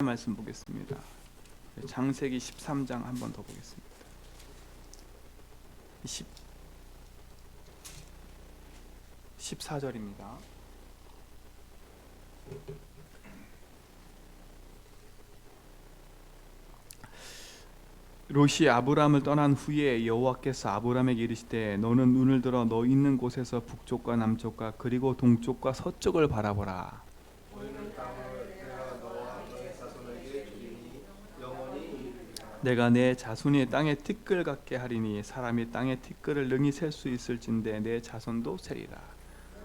말씀 보겠습니다. 창세기 13장 한 번 더 보겠습니다. 14절입니다. 롯이 아브람을 떠난 후에 여호와께서 아브람에게 이르시되 너는 눈을 들어 너 있는 곳에서 북쪽과 남쪽과 그리고 동쪽과 서쪽을 바라보라. 내가 내 자손이 땅의 티끌 같게 하리니 사람이 땅의 티끌을 능히 셀 수 있을진데 내 자손도 세리라.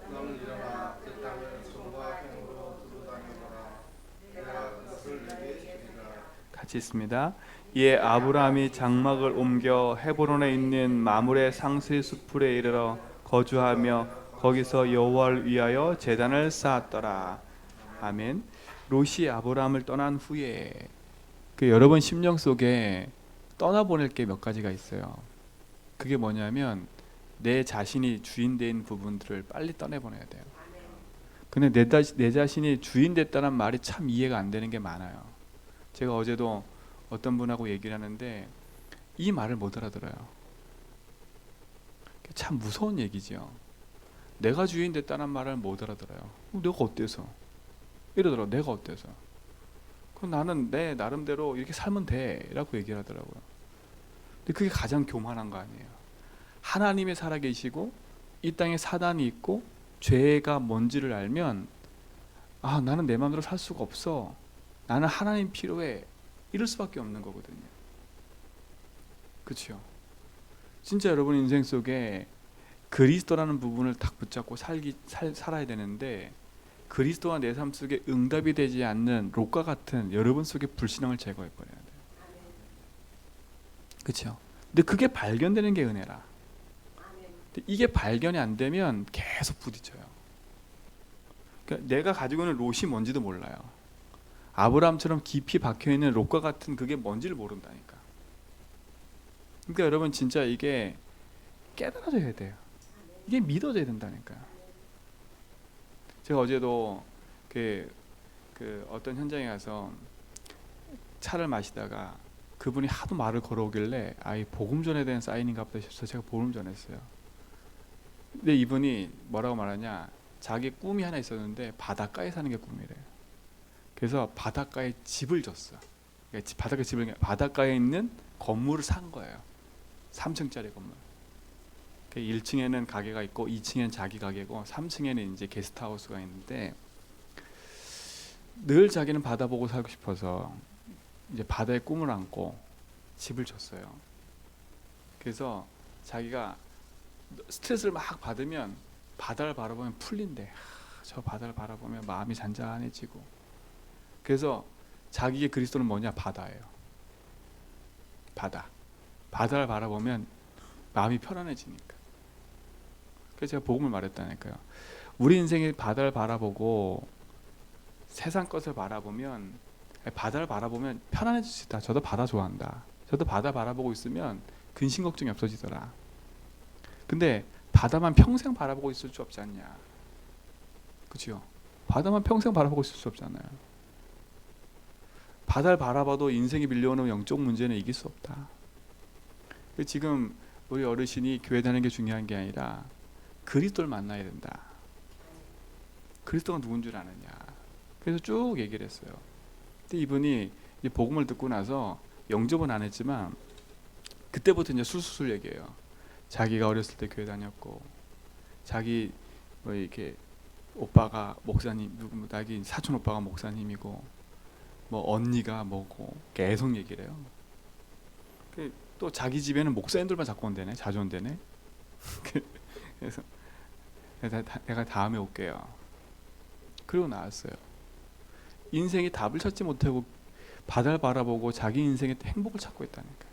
너는 일어나 그 땅을 손과 행으로 두루다니거라. 내가 그것을 내게 주리라. 같이 있습니다. 이에 아브라함이 장막을 옮겨 헤브론에 있는 마므레 상수의 숲풀에 이르러 거주하며 거기서 여호와를 위하여 제단을 쌓았더라. 아멘. 롯이 아브라함을 떠난 후에 여러분 심령 속에 떠나보낼 게 몇 가지가 있어요. 그게 뭐냐면 내 자신이 주인 된 부분들을 빨리 떠내보내야 돼요. 근데 내 자신이 주인 됐다는 말이 참 이해가 안 되는 게 많아요. 제가 어제도 어떤 분하고 얘기를 하는데 이 말을 못 알아들어요. 참 무서운 얘기죠. 내가 주인 됐다는 말을 못 알아들어요. 내가 어때서? 예를 들어 내가 어때서? 그럼 나는 내 나름대로 이렇게 살면 돼 라고 얘기를 하더라고요. 근데 그게 가장 교만한 거 아니에요. 하나님이 살아계시고 이 땅에 사단이 있고 죄가 뭔지를 알면 나는 내 마음대로 살 수가 없어. 나는 하나님 필요해. 이럴 수밖에 없는 거거든요. 그렇죠? 진짜 여러분 인생 속에 그리스도라는 부분을 딱 붙잡고 살아야 되는데 그리스도가 내 삶 속에 응답이 되지 않는 롯과 같은 여러분 속의 불신앙을 제거해 버려야 돼요. 그렇죠? 근데 그게 발견되는 게 은혜라. 근데 이게 발견이 안 되면 계속 부딪혀요. 그러니까 내가 가지고 있는 롯이 뭔지도 몰라요. 아브라함처럼 깊이 박혀있는 롯과 같은 그게 뭔지를 모른다니까. 그러니까 여러분 진짜 이게 깨달아져야 돼요. 이게 믿어져야 된다니까요. 제가 어제도 그 어떤 현장에 가서 차를 마시다가 그분이 하도 말을 걸어오길래 이 복음 전에 대한 사인인가 보다 싶어서 제가 복음 전했어요. 근데 이분이 뭐라고 말하냐, 자기 꿈이 하나 있었는데 바닷가에 사는 게 꿈이래요. 그래서 바닷가에 집을 줬어. 그러니까 바닷가에 있는 건물을 산 거예요. 3층짜리 건물. 1층에는 가게가 있고 2층에는 자기 가게고 3층에는 이제 게스트하우스가 있는데 늘 자기는 바다 보고 살고 싶어서 이제 바다의 꿈을 안고 집을 줬어요. 그래서 자기가 스트레스를 막 받으면 바다를 바라보면 풀린대. 저 바다를 바라보면 마음이 잔잔해지고. 그래서 자기의 그리스도는 뭐냐? 바다예요. 바다를 바라보면 마음이 편안해지니까. 그래서 제가 복음을 말했다니까요. 우리 인생이 바다를 바라보고 세상 것을 바라보면 편안해질 수 있다. 저도 바다 좋아한다. 저도 바다 바라보고 있으면 근심 걱정이 없어지더라. 근데 바다만 평생 바라보고 있을 수 없지 않냐. 그렇죠? 바다만 평생 바라보고 있을 수 없잖아요. 바다를 바라봐도 인생이 밀려오는 영적 문제는 이길 수 없다. 지금 우리 어르신이 교회 다니는 게 중요한 게 아니라 그리스도를 만나야 된다. 그리스도가 누군 줄 아느냐. 그래서 쭉 얘기를 했어요. 근데 이분이 이 복음을 듣고 나서 영접은 안 했지만 그때부터 이제 술술 얘기해요. 자기가 어렸을 때 교회 다녔고, 자기 뭐 이렇게 오빠가 목사님, 자기 사촌 오빠가 목사님이고, 뭐 언니가 뭐고 계속 얘기를 해요. 또 자기 집에는 목사님들만 자꾸 온대네. 자주 온대네. 그래서 내가 다음에 올게요. 그리고 나왔어요. 인생이 답을 찾지 못하고 바다를 바라보고 자기 인생의 행복을 찾고 있다니까.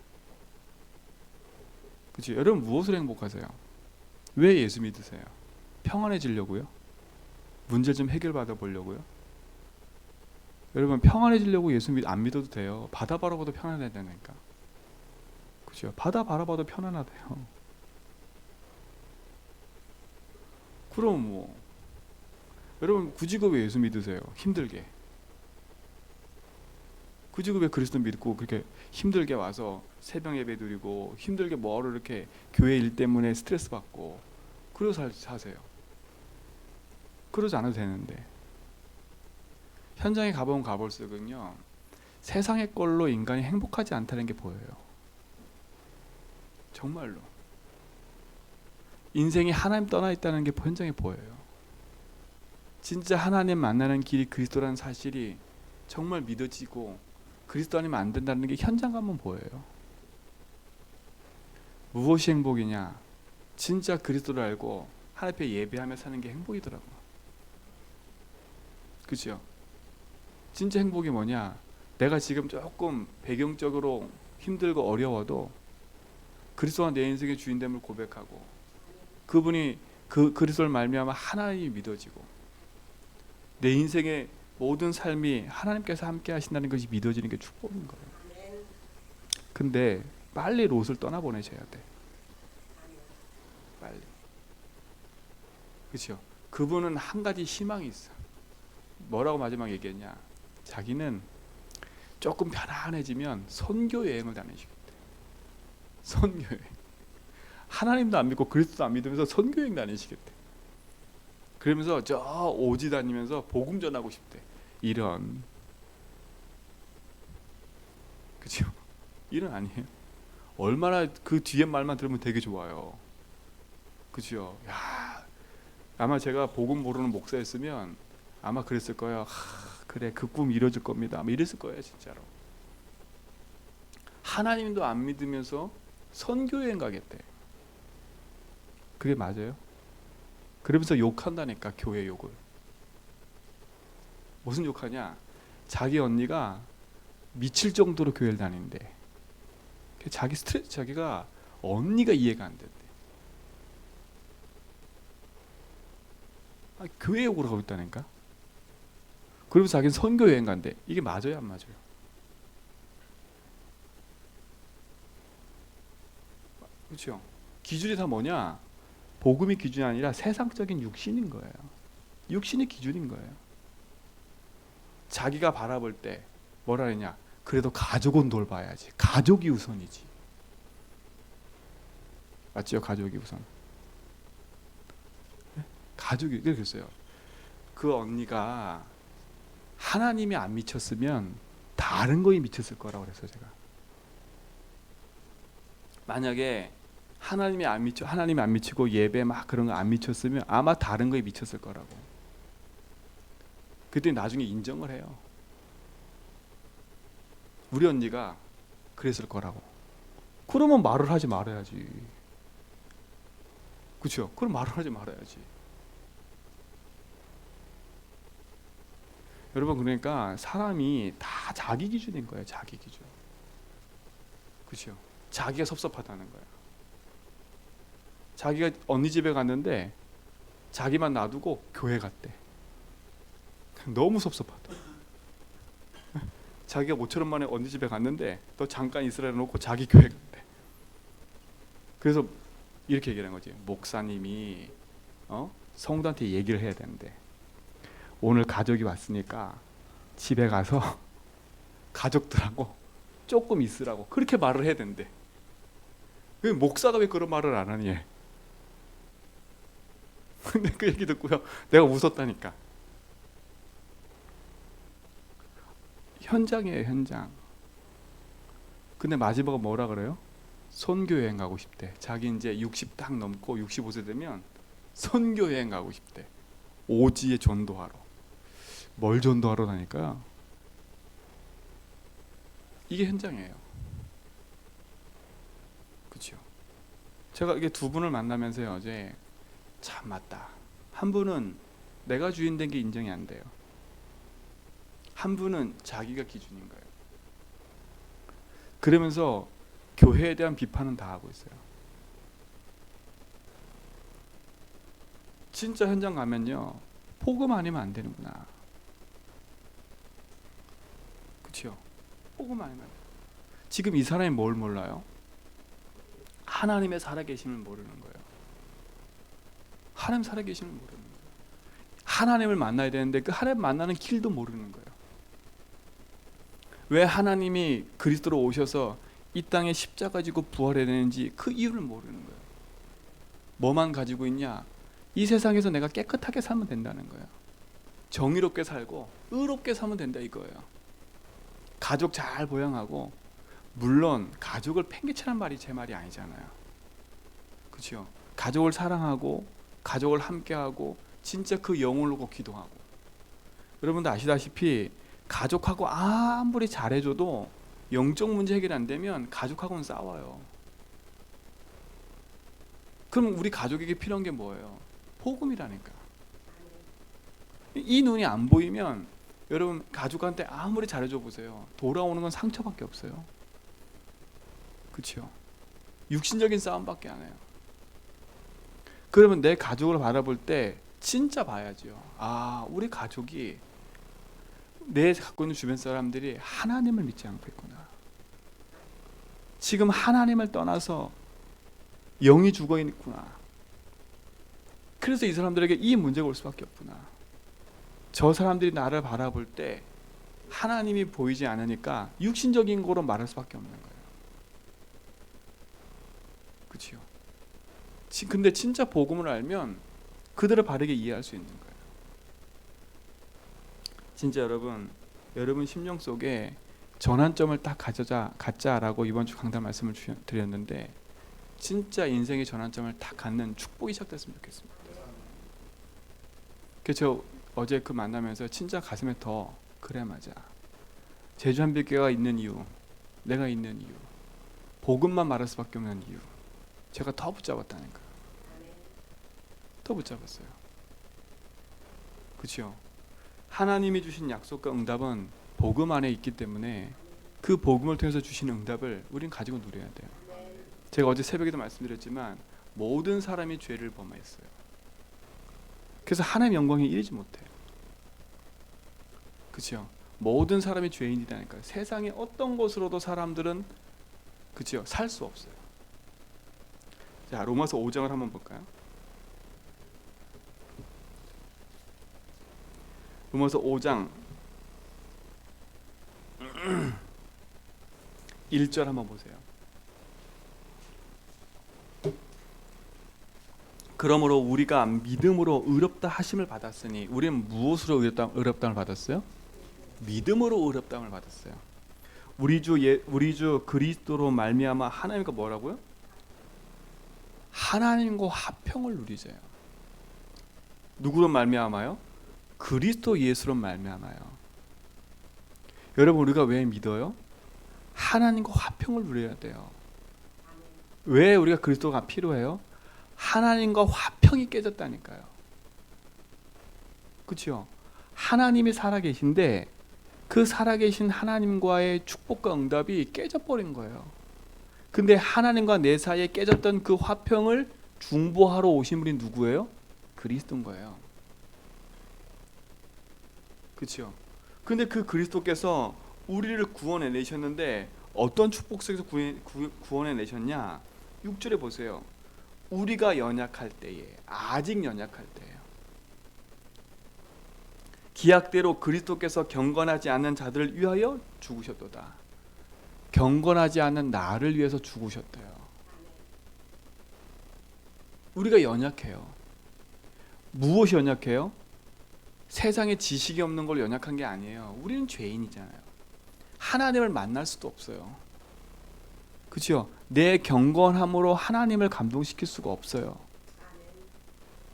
그렇죠? 여러분 무엇으로 행복하세요? 왜 예수 믿으세요? 평안해지려고요? 문제 좀 해결받아 보려고요? 여러분 평안해지려고 예수 안 믿어도 돼요. 바다 바라봐도 편안하다니까. 그렇죠? 바다 바라봐도 편안하대요. 그럼 뭐 여러분 굳이 왜 예수 믿으세요? 힘들게. 굳이 왜 그리스도 믿고 그렇게 힘들게 와서 새벽 예배 드리고 힘들게 뭐하러 이렇게 교회 일 때문에 스트레스 받고 그러고 사세요. 그러지 않아도 되는데. 현장에 가보면 가볼수록은요, 세상의 걸로 인간이 행복하지 않다는 게 보여요. 정말로. 인생이 하나님 떠나 있다는 게 현장에 보여요. 진짜 하나님 만나는 길이 그리스도라는 사실이 정말 믿어지고 그리스도 아니면 안 된다는 게 현장 가면 보여요. 무엇이 행복이냐? 진짜 그리스도를 알고 하나님 앞에 예배하며 사는 게 행복이더라고요. 그죠? 진짜 행복이 뭐냐? 내가 지금 조금 배경적으로 힘들고 어려워도 그리스도가 내 인생의 주인됨을 고백하고 그분이 그 그리스도를 말미암아 하나님이 믿어지고 내 인생의 모든 삶이 하나님께서 함께 하신다는 것이 믿어지는 게 축복인 거예요. 근데 빨리 롯을 떠나보내셔야 돼. 빨리. 그렇죠? 그분은 한 가지 희망이 있어. 뭐라고 마지막 얘기했냐? 자기는 조금 편안해지면 선교 여행을 다니시겠대. 선교 여행. 하나님도 안 믿고 그리스도도 안 믿으면서 선교 여행 다니시겠대. 그러면서 저 오지 다니면서 복음 전하고 싶대. 이런. 그렇죠? 이런 아니에요. 얼마나 그 뒤에 말만 들으면 되게 좋아요. 그죠? 야, 아마 제가 복음 모르는 목사였으면 아마 그랬을 거예요. 그래, 그 꿈 이뤄질 겁니다. 아마 이랬을 거예요, 진짜로. 하나님도 안 믿으면서 선교여행 가겠대. 그게 맞아요? 그러면서 욕한다니까, 교회 욕을. 무슨 욕하냐? 자기 언니가 미칠 정도로 교회를 다니는데 자기 스트레스, 자기가 언니가 이해가 안 된대. 교회 욕을 하고 있다니까. 그러면서 자기는 선교 여행 간대. 이게 맞아요, 안 맞아요? 그렇죠? 기준이 다 뭐냐? 복음이 기준이 아니라 세상적인 육신인 거예요. 육신이 기준인 거예요. 자기가 바라볼 때 뭐라 그러냐? 그래도 가족은 돌봐야지. 가족이 우선이지. 맞죠? 가족이 우선. 가족이 그랬어요. 그 언니가 하나님이 안 미쳤으면 다른 거에 미쳤을 거라고 그랬어요, 제가. 만약에 하나님이 안 미치고 예배 막 그런 거 안 미쳤으면 아마 다른 거에 미쳤을 거라고. 그때 나중에 인정을 해요. 우리 언니가 그랬을 거라고. 그러면 말을 하지 말아야지. 그렇죠? 그럼 말을 하지 말아야지. 여러분, 그러니까 사람이 다 자기 기준인 거예요. 자기 기준. 그렇죠? 자기가 섭섭하다는 거야. 자기가 언니 집에 갔는데 자기만 놔두고 교회 갔대. 너무 섭섭하다. 자기가 모처럼 만에 언니 집에 갔는데 또 잠깐 있으라 놓고 자기 교회 갔대. 그래서 이렇게 얘기하는 거지. 목사님이 성도한테 얘기를 해야 되는데 오늘 가족이 왔으니까 집에 가서 가족들하고 조금 있으라고 그렇게 말을 해야 된대. 왜 목사가 왜 그런 말을 안 하니? 근데 그 얘기 듣고요, 내가 웃었다니까. 현장이에요, 현장. 근데 마지막은 뭐라 그래요? 선교여행 가고 싶대. 자기 이제 60 딱 넘고 65세 되면 선교여행 가고 싶대. 오지에 전도하러. 뭘 전도하러 다니까요? 이게 현장이에요. 그렇죠? 제가 이게 두 분을 만나면서요, 어제 참 맞다. 한 분은 내가 주인 된 게 인정이 안 돼요. 한 분은 자기가 기준인 거예요. 그러면서 교회에 대한 비판은 다 하고 있어요. 진짜 현장 가면요, 복음 아니면 안 되는구나. 그렇죠? 복음 아니면 안 돼요. 지금 이 사람이 뭘 몰라요? 하나님의 살아계심을 모르는 거예요. 하나님 살아계심을 모르는 거예요. 하나님을 만나야 되는데 그 하나님 만나는 길도 모르는 거예요. 왜 하나님이 그리스도로 오셔서 이 땅에 십자가 지고 부활해내는지 그 이유를 모르는 거예요. 뭐만 가지고 있냐? 이 세상에서 내가 깨끗하게 살면 된다는 거예요. 정의롭게 살고 의롭게 살면 된다 이거예요. 가족 잘 보양하고, 물론 가족을 팽개치란 말이 제 말이 아니잖아요. 그렇죠? 가족을 사랑하고 가족을 함께하고 진짜 그 영혼을 놓고 기도하고. 여러분도 아시다시피 가족하고 아무리 잘해줘도 영적 문제 해결 안 되면 가족하고는 싸워요. 그럼 우리 가족에게 필요한 게 뭐예요? 복음이라니까. 이 눈이 안 보이면 여러분 가족한테 아무리 잘해줘 보세요. 돌아오는 건 상처밖에 없어요. 그렇죠? 육신적인 싸움밖에 안 해요. 그러면 내 가족을 바라볼 때 진짜 봐야죠. 아, 우리 가족이, 내 갖고 있는 주변 사람들이 하나님을 믿지 않고 있구나. 지금 하나님을 떠나서 영이 죽어 있구나. 그래서 이 사람들에게 이 문제가 올 수밖에 없구나. 저 사람들이 나를 바라볼 때 하나님이 보이지 않으니까 육신적인 거로 말할 수밖에 없는 거예요. 그렇죠? 근데 진짜 복음을 알면 그들을 바르게 이해할 수 있는 거예요. 진짜 여러분 심령 속에 전환점을 딱 갖자라고 이번 주 강단 말씀을 드렸는데, 진짜 인생의 전환점을 딱 갖는 축복이 시작됐으면 좋겠습니다. 그래서 어제 그 만나면서 진짜 가슴에 더, 그래 맞아, 제주 한빛교회가 있는 이유, 내가 있는 이유, 복음만 말할 수밖에 없는 이유, 제가 더 붙잡았다니까요. 더 붙잡았어요. 그렇죠? 하나님이 주신 약속과 응답은 복음 안에 있기 때문에 그 복음을 통해서 주신 응답을 우린 가지고 누려야 돼요. 제가 어제 새벽에도 말씀드렸지만 모든 사람이 죄를 범했어요. 그래서 하나님의 영광이 이르지 못해요. 그렇죠? 모든 사람이 죄인이라니까요. 세상의 어떤 곳으로도 사람들은, 그렇죠, 살 수 없어요. 자, 로마서 5장을 한번 볼까요? 로마서 5장 1절 한번 보세요. 그러므로 우리가 믿음으로 의롭다 하심을 받았으니, 우리는 무엇으로 의롭다함을 받았어요? 믿음으로 의롭다함을 받았어요. 우리 주 그리스도로 말미암아 하나님과 뭐라고요? 하나님과 화평을 누리세요. 누구로 말미암아요? 그리스도 예수로 말미암아요. 여러분, 우리가 왜 믿어요? 하나님과 화평을 누려야 돼요. 왜 우리가 그리스도가 필요해요? 하나님과 화평이 깨졌다니까요. 그렇죠? 하나님이 살아계신데 그 살아계신 하나님과의 축복과 응답이 깨져버린 거예요. 근데 하나님과 내 사이에 깨졌던 그 화평을 중보하러 오신 분이 누구예요? 그리스도인 거예요. 그렇죠? 근데 그 그리스도께서 우리를 구원해내셨는데 어떤 축복 속에서 구원해내셨냐? 6절에 보세요. 우리가 연약할 때에, 아직 연약할 때예요. 기약대로 그리스도께서 경건하지 않는 자들을 위하여 죽으셨도다. 경건하지 않는 나를 위해서 죽으셨대요. 우리가 연약해요. 무엇이 연약해요? 세상에 지식이 없는 걸 연약한 게 아니에요. 우리는 죄인이잖아요. 하나님을 만날 수도 없어요. 그렇죠? 내 경건함으로 하나님을 감동시킬 수가 없어요.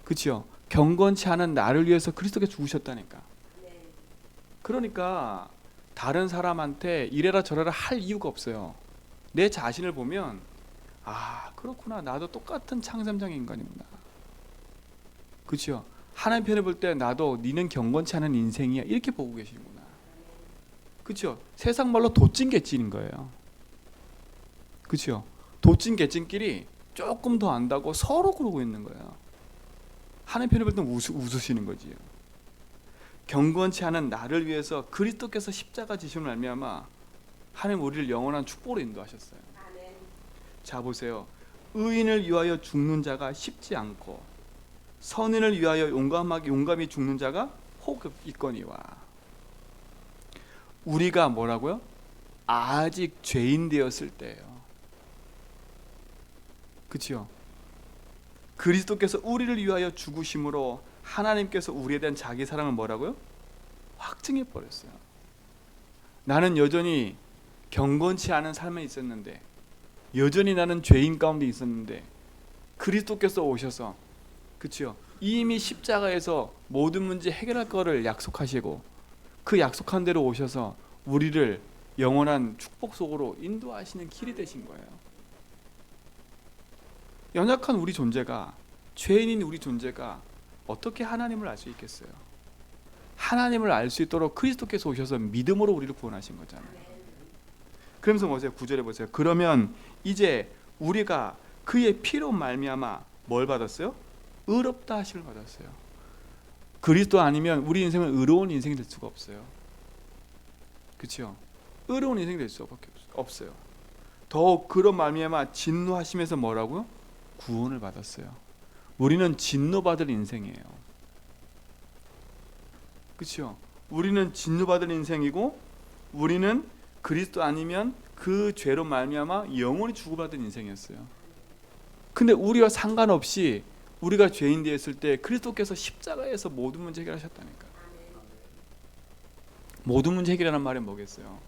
그렇죠? 경건치 않은 나를 위해서 그리스도께서 죽으셨다니까. 그러니까 다른 사람한테 이래라 저래라 할 이유가 없어요. 내 자신을 보면, 아, 그렇구나, 나도 똑같은 창세장의 인간이구나. 그렇죠? 하나님 편에 볼 때 나도 니는 경건치 않은 인생이야, 이렇게 보고 계시는구나. 그렇죠? 세상 말로 도찐개찐인 거예요. 그렇죠? 도찐개찐끼리 조금 더 안다고 서로 그러고 있는 거예요. 하나님 편에 볼 때는 웃으시는 거지요. 경건치 않은 나를 위해서 그리스도께서 십자가 지심을 말미암아 하나님 우리를 영원한 축복으로 인도하셨어요. 자, 보세요. 의인을 위하여 죽는 자가 쉽지 않고 선인을 위하여 용감히 죽는 자가 혹 있거니와. 우리가 뭐라고요? 아직 죄인 되었을 때예요. 그렇죠? 그리스도께서 우리를 위하여 죽으심으로 하나님께서 우리에 대한 자기 사랑을 뭐라고요? 확증해 버렸어요. 나는 여전히 경건치 않은 삶에 있었는데, 여전히 나는 죄인 가운데 있었는데, 그리스도께서 오셔서, 그렇죠? 이미 십자가에서 모든 문제 해결할 거를 약속하시고 그 약속한 대로 오셔서 우리를 영원한 축복 속으로 인도하시는 길이 되신 거예요. 연약한 우리 존재가, 죄인인 우리 존재가 어떻게 하나님을 알 수 있겠어요? 하나님을 알 수 있도록 그리스도께서 오셔서 믿음으로 우리를 구원하신 거잖아요. 그러면서 보세요. 9절에 보세요. 그러면 이제 우리가 그의 피로 말미암아 뭘 받았어요? 의롭다 하심을 받았어요. 그리스도 아니면 우리 인생은 의로운 인생이 될 수가 없어요. 그렇죠? 의로운 인생이 될 수밖에 없어요. 더욱 그런 말미암아 진노하심에서 뭐라고요? 구원을 받았어요. 우리는 진노받을 인생이에요. 그렇죠? 우리는 진노받을 인생이고, 우리는 그리스도 아니면 그 죄로 말미암아 영원히 주고받은 인생이었어요. 근데 우리와 상관없이 우리가 죄인 되었을 때 그리스도께서 십자가에서 모든 문제 해결하셨다니까. 모든 문제 해결하는 말이 뭐겠어요?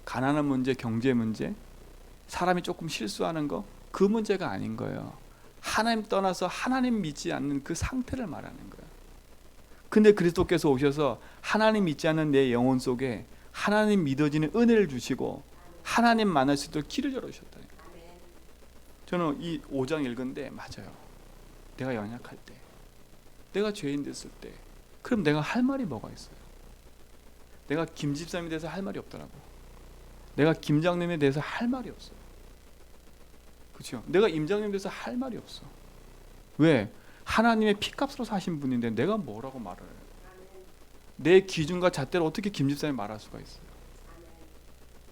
가난한 문제, 경제 문제, 사람이 조금 실수하는 거, 그 문제가 아닌 거예요. 하나님 떠나서 하나님 믿지 않는 그 상태를 말하는 거예요. 근데 그리스도께서 오셔서 하나님 믿지 않는 내 영혼 속에 하나님 믿어지는 은혜를 주시고 하나님 만날 수 있도록 길을 열어주셨다니까. 저는 이 5장 읽은데 맞아요. 내가 연약할 때, 내가 죄인 됐을 때, 그럼 내가 할 말이 뭐가 있어요? 내가 김 집사님에 대해서 할 말이 없더라고. 내가 김장님에 대해서 할 말이 없어요. 그렇죠? 내가 임장님에 대해서 할 말이 없어. 왜? 하나님의 피값으로 사신 분인데 내가 뭐라고 말을 해요? 내 기준과 잣대로 어떻게 김 집사님 말할 수가 있어요?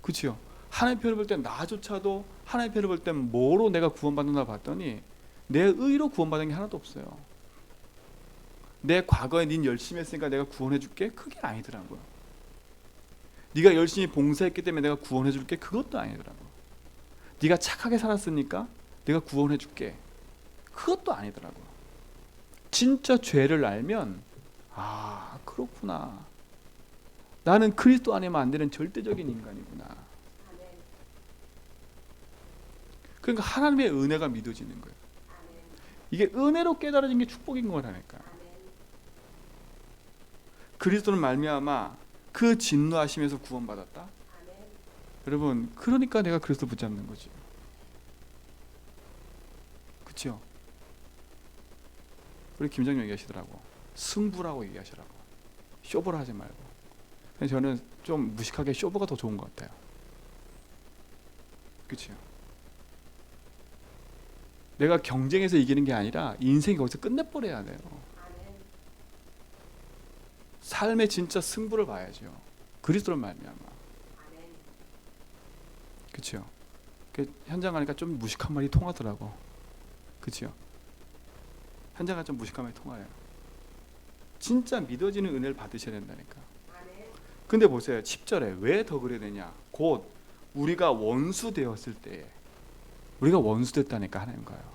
그렇죠? 하나님 편을 볼 때 나조차도 하나님 편을 볼 때 뭐로 내가 구원받는다 봤더니 내 의로 구원받은 게 하나도 없어요. 내 과거에 닌 열심히 했으니까 내가 구원해 줄게? 그게 아니더라고요. 네가 열심히 봉사했기 때문에 내가 구원해 줄게? 그것도 아니더라고요. 네가 착하게 살았으니까 내가 구원해 줄게? 그것도 아니더라고요. 진짜 죄를 알면 아 그렇구나. 나는 그리스도 안에만 안 되는 절대적인 인간이구나. 그러니까 하나님의 은혜가 믿어지는 거예요. 이게 은혜로 깨달아진 게 축복인 거라니까. 그리스도는 말미암아 그 진노하심에서 구원받았다. 여러분, 그러니까 내가 그리스도 붙잡는 거지. 그렇죠? 우리 김정영 얘기하시더라고. 승부라고 얘기하시라고. 쇼부를 하지 말고. 저는 좀 무식하게 쇼부가 더 좋은 것 같아요. 그렇죠? 내가 경쟁에서 이기는 게 아니라 인생이 거기서 끝내버려야 돼요. 삶의 진짜 승부를 봐야죠. 그리스도를 말미암아. 그렇죠? 현장 가니까 좀 무식한 말이 통하더라고. 그렇죠? 현장 가좀 무식한 말이 통해요. 진짜 믿어지는 은혜를 받으셔야 된다니까. 근데 보세요. 10절에 왜 더 그래야 되냐? 곧 우리가 원수 되었을 때에, 우리가 원수 됐다니까 하나님과요.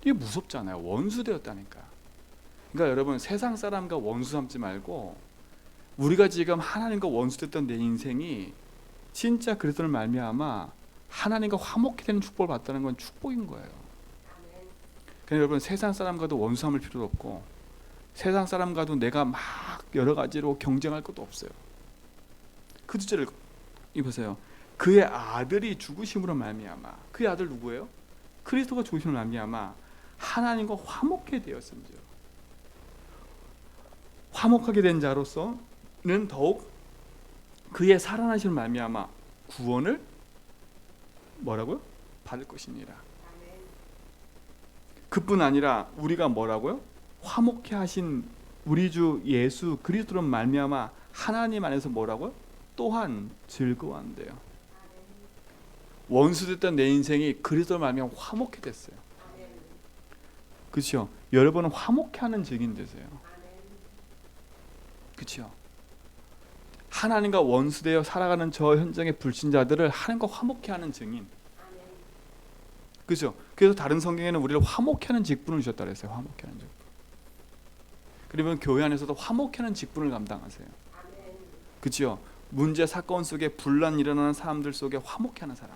이게 무섭잖아요. 원수 되었다니까. 그러니까 여러분, 세상 사람과 원수 삼지 말고 우리가 지금 하나님과 원수 됐던 내 인생이 진짜 그리스도를 말미암아 하나님과 화목히 되는 축복을 받다는 건 축복인 거예요. 그러니까 여러분, 세상 사람과도 원수 삼을 필요도 없고 세상 사람과도 내가 막 여러 가지로 경쟁할 것도 없어요. 그 주제를 보세요. 그의 아들이 죽으심으로 말미암아, 그의 아들 누구예요? 그리스도가 죽으심으로 말미암아 하나님과 화목해 되었음이죠. 화목하게 된 자로서는 더욱 그의 살아나심을 말미암아 구원을 뭐라고요? 받을 것이니라. 그뿐 아니라 우리가 뭐라고요? 화목해 하신 우리 주 예수 그리스도로 말미암아 하나님 안에서 뭐라고요? 또한 즐거워한대요. 원수됐던 내 인생이 그리스도로 말미암아 화목해 됐어요. 그렇죠? 여러분은 화목해 하는 증인 되세요. 그렇죠? 하나님과 원수되어 살아가는 저 현장의 불신자들을 하나님과 화목케 하는 증인. 그죠? 그래서 다른 성경에는 우리를 화목케 하는 직분을 주셨다 그랬어요. 화목케 하는 직분. 그러면 교회 안에서도 화목케 하는 직분을 감당하세요. 그죠? 문제 사건 속에 분란 일어나는 사람들 속에 화목케 하는 사람.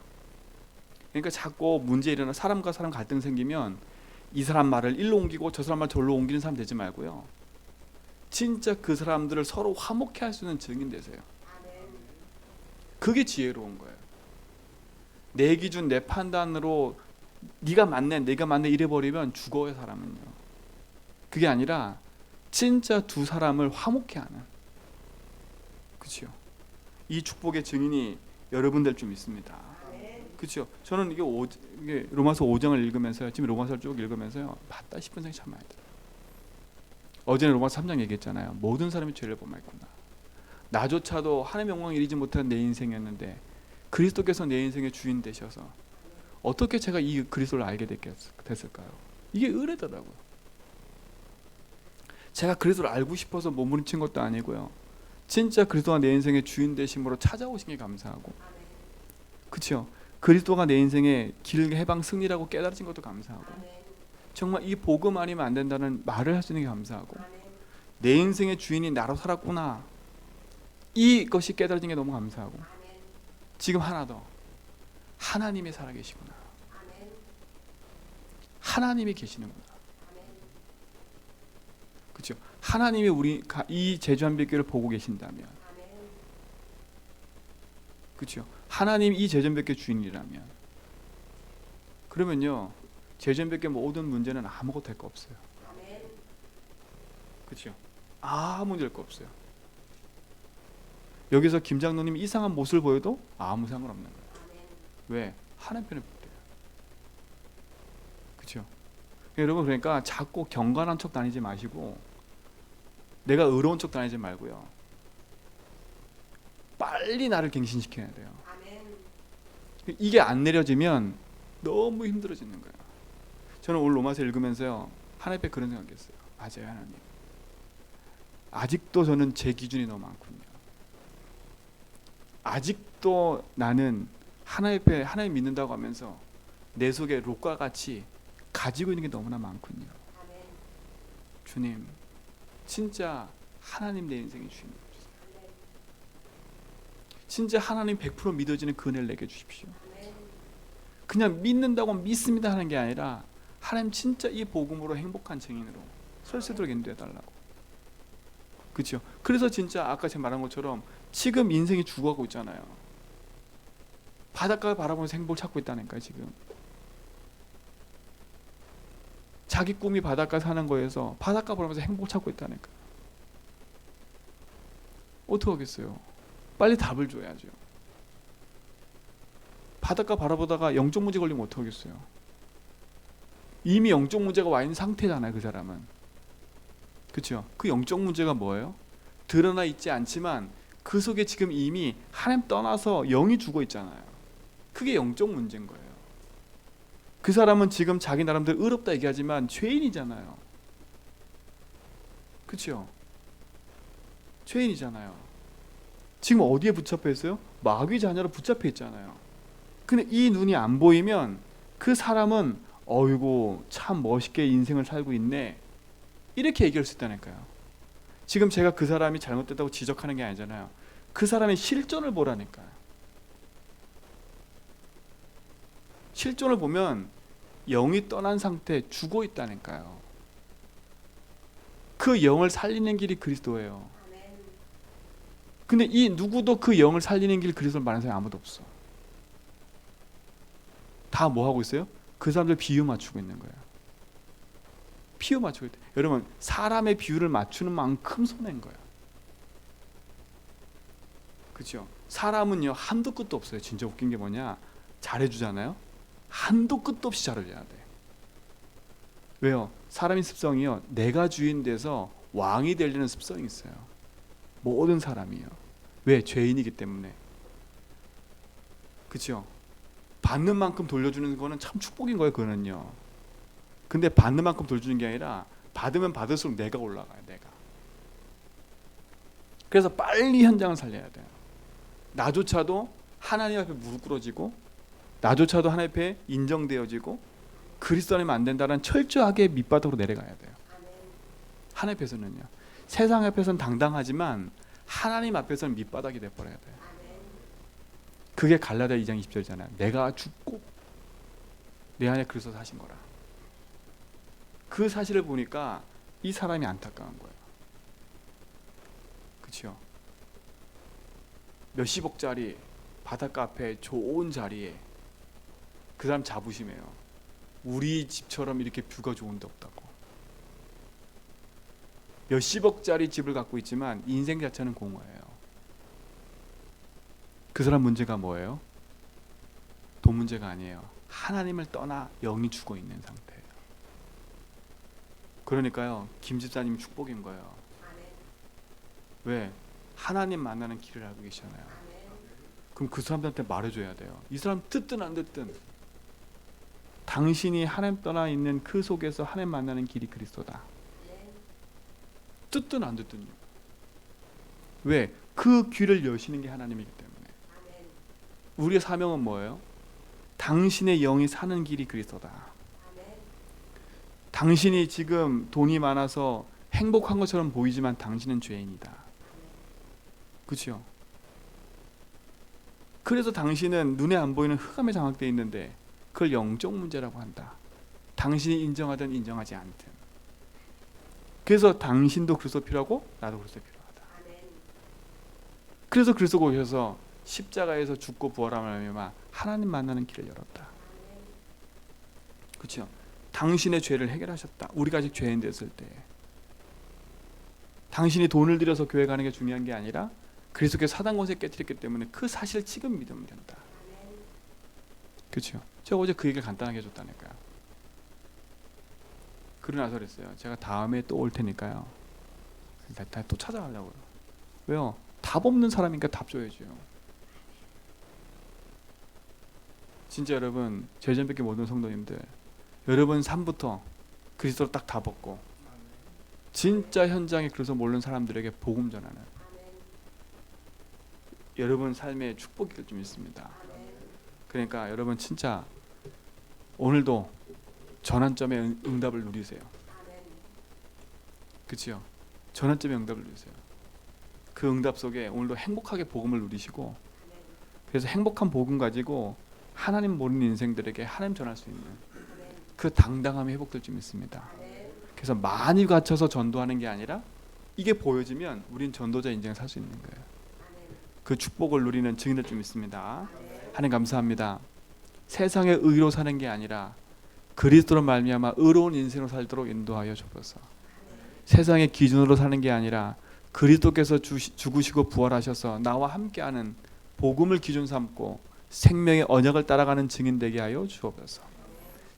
그러니까 자꾸 문제 일어나 사람과 사람 갈등 생기면 이 사람 말을 일로 옮기고 저 사람 말 절로 옮기는 사람 되지 말고요. 진짜 그 사람들을 서로 화목케 할 수 있는 증인 되세요. 그게 지혜로운 거예요. 내 기준 내 판단으로 네가 맞네 내가 맞네 이래버리면 죽어요 사람은요. 그게 아니라 진짜 두 사람을 화목케 하는, 그렇죠? 이 축복의 증인이 여러분 될 줄 믿습니다. 그렇죠? 저는 이게 로마서 5장을 읽으면서요, 지금 로마서를 쭉 읽으면서요, 맞다 싶은 생각이 참 많이 들어요. 어제는 로마서 3장 얘기했잖아요. 모든 사람이 죄를 범하였구나. 나조차도 하나님의 영광을 이루지 못한 내 인생이었는데 그리스도께서 내 인생의 주인 되셔서 어떻게 제가 이 그리스도를 알게 됐을까요? 이게 은혜더라고요. 제가 그리스도를 알고 싶어서 몸부림친 것도 아니고요. 진짜 그리스도가 내 인생의 주인 되심으로 찾아오신 게 감사하고, 그렇죠? 그리스도가 내 인생의 길 해방 승리라고 깨달아진 것도 감사하고, 정말 이 복음 아니면 안 된다는 말을 할 수 있는 게 감사하고, 내 인생의 주인이 나로 살았구나 이것이 깨달아진 게 너무 감사하고, 지금 하나 더, 하나님이 살아계시구나, 하나님이 계시는구나. 그렇죠? 하나님이 우리 이 제주한빛교를 보고 계신다면, 그렇죠? 하나님 이 제주한빛교 주인이라면, 그러면요 제주한빛교 모든 문제는 아무것도 될 거 없어요. 그렇죠? 아무 될 거 없어요. 여기서 김 장로님이 이상한 모습을 보여도 아무 상관없는 거예요. 왜? 하나님 편에 붙대요. 그렇죠? 여러분, 그러니까 자꾸 경건한 척 다니지 마시고 내가 의로운 척 다니지 말고요, 빨리 나를 갱신시켜야 돼요. 이게 안 내려지면 너무 힘들어지는 거예요. 저는 오늘 로마서 읽으면서요, 하나님 앞에 그런 생각했어요. 맞아요, 하나님. 아직도 저는 제 기준이 너무 많군요. 아직도 나는 하나님 앞에 하나님 믿는다고 하면서 내 속에 롯과 같이 가지고 있는 게 너무나 많군요. 주님, 진짜 하나님 내 인생의 주인 되주세요. 진짜 하나님 100% 믿어지는 그 은혜를 내게 주십시오. 그냥 믿는다고 믿습니다 하는 게 아니라 하나님 진짜 이 복음으로 행복한 증인으로 설 수 있도록 인도해 달라고. 그렇죠? 그래서 진짜 아까 제가 말한 것처럼 지금 인생이 죽어가고 있잖아요. 바닷가를 바라보면서 행복을 찾고 있다니까요. 지금 자기 꿈이 바닷가 사는 거에서 바닷가 보면서 행복을 찾고 있다니까. 어떻게 하겠어요? 빨리 답을 줘야죠. 바닷가 바라보다가 영적 문제 걸리면 어떻게 하겠어요? 이미 영적 문제가 와 있는 상태잖아요, 그 사람은. 그렇죠? 그 영적 문제가 뭐예요? 드러나 있지 않지만 그 속에 지금 이미 하나님 떠나서 영이 죽어 있잖아요. 그게 영적 문제인 거예요. 그 사람은 지금 자기 나름대로 의롭다 얘기하지만 죄인이잖아요. 그렇죠? 죄인이잖아요. 지금 어디에 붙잡혀 있어요? 마귀 자녀로 붙잡혀 있잖아요. 근데 이 눈이 안 보이면 그 사람은 어이구 참 멋있게 인생을 살고 있네 이렇게 얘기할 수 있다니까요. 지금 제가 그 사람이 잘못됐다고 지적하는 게 아니잖아요. 그 사람의 실존을 보라니까요. 실존을 보면 영이 떠난 상태 죽어 있다니까요. 그 영을 살리는 길이 그리스도예요. 근데 이 누구도 그 영을 살리는 길 그리스도를 말하는 사람이 아무도 없어. 다 뭐 하고 있어요? 그 사람들 비유 맞추고 있는 거예요. 비유 맞추고 있다. 여러분, 사람의 비유를 맞추는 만큼 손해인 거예요. 그렇죠? 사람은요 한도 끝도 없어요. 진짜 웃긴 게 뭐냐? 잘해주잖아요. 한도 끝도 없이 잘해줘야 돼. 왜요? 사람의 습성이요, 내가 주인 돼서 왕이 되려는 습성이 있어요. 모든 사람이요. 왜? 죄인이기 때문에. 그렇죠? 받는 만큼 돌려주는 거는 참 축복인 거예요. 그거는요. 근데 받는 만큼 돌려주는 게 아니라 받으면 받을수록 내가 올라가요. 내가. 그래서 빨리 현장을 살려야 돼요. 나조차도 하나님 앞에 무릎 꿇어지고, 나조차도 하나님 앞에 인정되어지고, 그리스도 안에면 안 된다는 철저하게 밑바닥으로 내려가야 돼요. 하나님 앞에서는요. 세상 앞에서는 당당하지만 하나님 앞에서는 밑바닥이 돼버려야 돼요. 그게 갈라디아 2장 20절이잖아요. 내가 죽고 내 안에 그리스도 사신 거라. 그 사실을 보니까 이 사람이 안타까운 거예요. 그렇죠? 몇십억짜리 바닷가 앞에 좋은 자리에 그 사람 자부심해요. 우리 집처럼 이렇게 뷰가 좋은 데 없다고. 몇십억짜리 집을 갖고 있지만 인생 자체는 공허해요. 그 사람 문제가 뭐예요? 돈 문제가 아니에요. 하나님을 떠나 영이 죽어 있는 상태예요. 그러니까요, 김 집사님이 축복인 거예요. 왜? 하나님 만나는 길을 알고 계시잖아요. 그럼 그 사람들한테 말해줘야 돼요. 이 사람 듣든 안 듣든 당신이 하나님 떠나 있는 그 속에서 하나님 만나는 길이 그리스도다. 듣든 안 듣든요. 왜? 그 귀를 여시는 게 하나님이기 때문에. 우리의 사명은 뭐예요? 당신의 영이 사는 길이 그리스도다. 당신이 지금 돈이 많아서 행복한 것처럼 보이지만 당신은 죄인이다. 그렇죠? 그래서 당신은 눈에 안 보이는 흑암에 장악되어 있는데 그걸 영적 문제라고 한다. 당신이 인정하든 인정하지 않든. 그래서 당신도 그리스도 필요하고 나도 그리스도 필요하다. 그래서 그리스도가 오셔서 십자가에서 죽고 부활함을 하나님 만나는 길을 열었다. 그렇죠? 당신의 죄를 해결하셨다. 우리가 아직 죄인 됐을 때 당신이 돈을 들여서 교회 가는 게 중요한 게 아니라 그리스도께서 사단 권세 깨뜨렸기 때문에 그 사실을 지금 믿으면 된다. 그렇죠? 제가 어제 그 얘기를 간단하게 해줬다니까요. 그러고 나서 그랬어요. 제가 다음에 또 올 테니까요. 또 찾아가려고요. 왜요? 답 없는 사람이니까 답 줘야죠. 진짜 여러분, 제전백기 모든 성도님들, 여러분 삶부터 그리스도로 딱 다 벗고 진짜 현장에 그래서 모르는 사람들에게 복음 전하는 여러분 삶의 축복이 좀 있습니다. 그러니까 여러분 진짜 오늘도 전환점의 응답을 누리세요. 그렇죠? 전환점의 응답을 누리세요. 그 응답 속에 오늘도 행복하게 복음을 누리시고, 그래서 행복한 복음 가지고 하나님 모르는 인생들에게 하나님 전할 수 있는 그 당당함이 회복될 좀 있습니다. 그래서 많이 갇혀서 전도하는 게 아니라 이게 보여지면 우린 전도자 인생을 살 수 있는 거예요. 그 축복을 누리는 증인들 좀 있습니다. 하나님 감사합니다. 세상의 의로 사는 게 아니라 그리스도로 말미암아 의로운 인생으로 살도록 인도하여 주옵소서. 세상의 기준으로 사는 게 아니라 그리스도께서 죽으시고 부활하셔서 나와 함께하는 복음을 기준 삼고 생명의 언약을 따라가는 증인 되게 하여 주옵소서.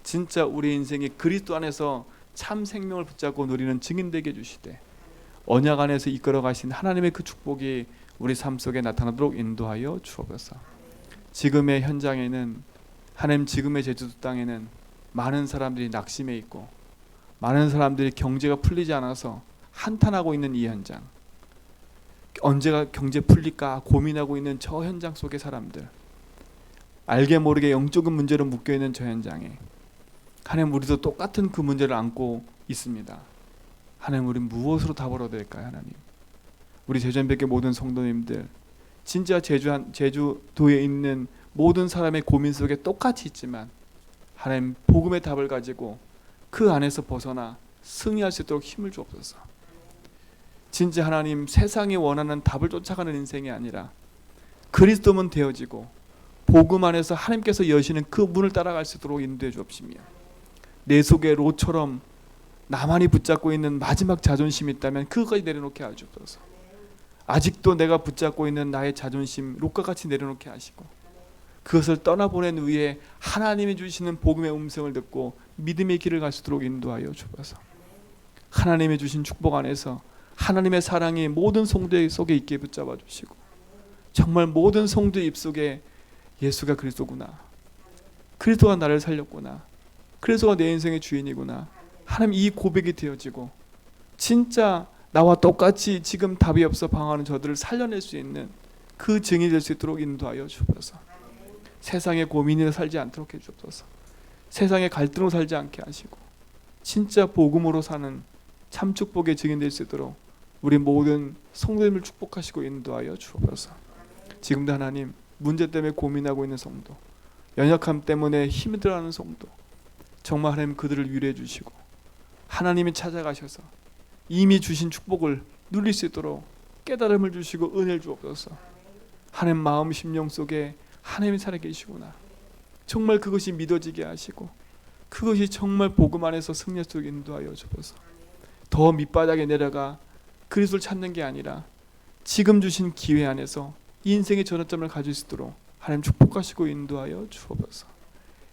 진짜 우리 인생이 그리스도 안에서 참 생명을 붙잡고 누리는 증인 되게 해주시되 언약 안에서 이끌어 가신 하나님의 그 축복이 우리 삶 속에 나타나도록 인도하여 주옵소서. 지금의 현장에는, 하나님 지금의 제주도 땅에는 많은 사람들이 낙심해 있고 많은 사람들이 경제가 풀리지 않아서 한탄하고 있는 이 현장, 언제가 경제 풀릴까 고민하고 있는 저 현장 속의 사람들, 알게 모르게 영적인 문제로 묶여있는 저 현장에 하나님, 우리도 똑같은 그 문제를 안고 있습니다. 하나님, 우리 무엇으로 답을 얻어야 될까요? 하나님, 우리 제전백의 모든 성도님들, 진짜 제주도에 있는 모든 사람의 고민 속에 똑같이 있지만 하나님, 복음의 답을 가지고 그 안에서 벗어나 승리할 수 있도록 힘을 주옵소서. 진짜 하나님, 세상이 원하는 답을 쫓아가는 인생이 아니라 그리스도만 되어지고 복음 안에서 하나님께서 여시는 그 문을 따라갈 수 있도록 인도해 주옵시며, 내 속에 롯처럼 나만이 붙잡고 있는 마지막 자존심이 있다면 그것까지 내려놓게 하여 주옵소서. 아직도 내가 붙잡고 있는 나의 자존심 롯과 같이 내려놓게 하시고 그것을 떠나보낸 후에 하나님이 주시는 복음의 음성을 듣고 믿음의 길을 갈 수 있도록 인도하여 주옵소서. 하나님이 주신 축복 안에서 하나님의 사랑이 모든 성도의 속에 있게 붙잡아 주시고, 정말 모든 성도의 입속에 예수가 그리스도구나, 그리스도가 나를 살렸구나, 그리스도가 내 인생의 주인이구나, 하나님 이 고백이 되어지고 진짜 나와 똑같이 지금 답이 없어 방황하는 저들을 살려낼 수 있는 그 증인이 될 수 있도록 인도하여 주옵소서. 세상의 고민으로 살지 않도록 해주옵소서. 세상의 갈등으로 살지 않게 하시고 진짜 복음으로 사는 참 축복의 증인 될 수 있도록 우리 모든 성도님을 축복하시고 인도하여 주옵소서. 지금도 하나님 문제 때문에 고민하고 있는 성도, 연약함 때문에 힘들어하는 성도, 정말 하나님 그들을 위로해 주시고 하나님이 찾아가셔서 이미 주신 축복을 누릴 수 있도록 깨달음을 주시고 은혜를 주옵소서. 하나님 마음 심령 속에 하나님이 살아계시구나, 정말 그것이 믿어지게 하시고 그것이 정말 복음 안에서 승리 속에 인도하여 주옵소서. 더 밑바닥에 내려가 그리스도를 찾는 게 아니라 지금 주신 기회 안에서 인생의 전환점을 가질 수 있도록 하나님 축복하시고 인도하여 주옵소서.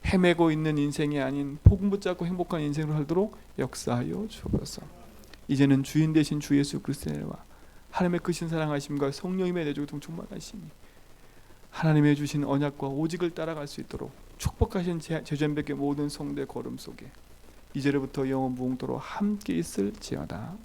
헤매고 있는 인생이 아닌 복음 붙잡고 행복한 인생으로 살도록 역사하여 주옵소서. 이제는 주인 되신 주 예수 그리스도의 은혜와 하나님의 크신 사랑하심과 성령님의 내주고 충만하심이 하나님의 주신 언약과 오직을 따라갈 수 있도록 축복하신 제전백의 모든 성도의 걸음 속에 이제로부터 영원 무궁토록 함께 있을지어다.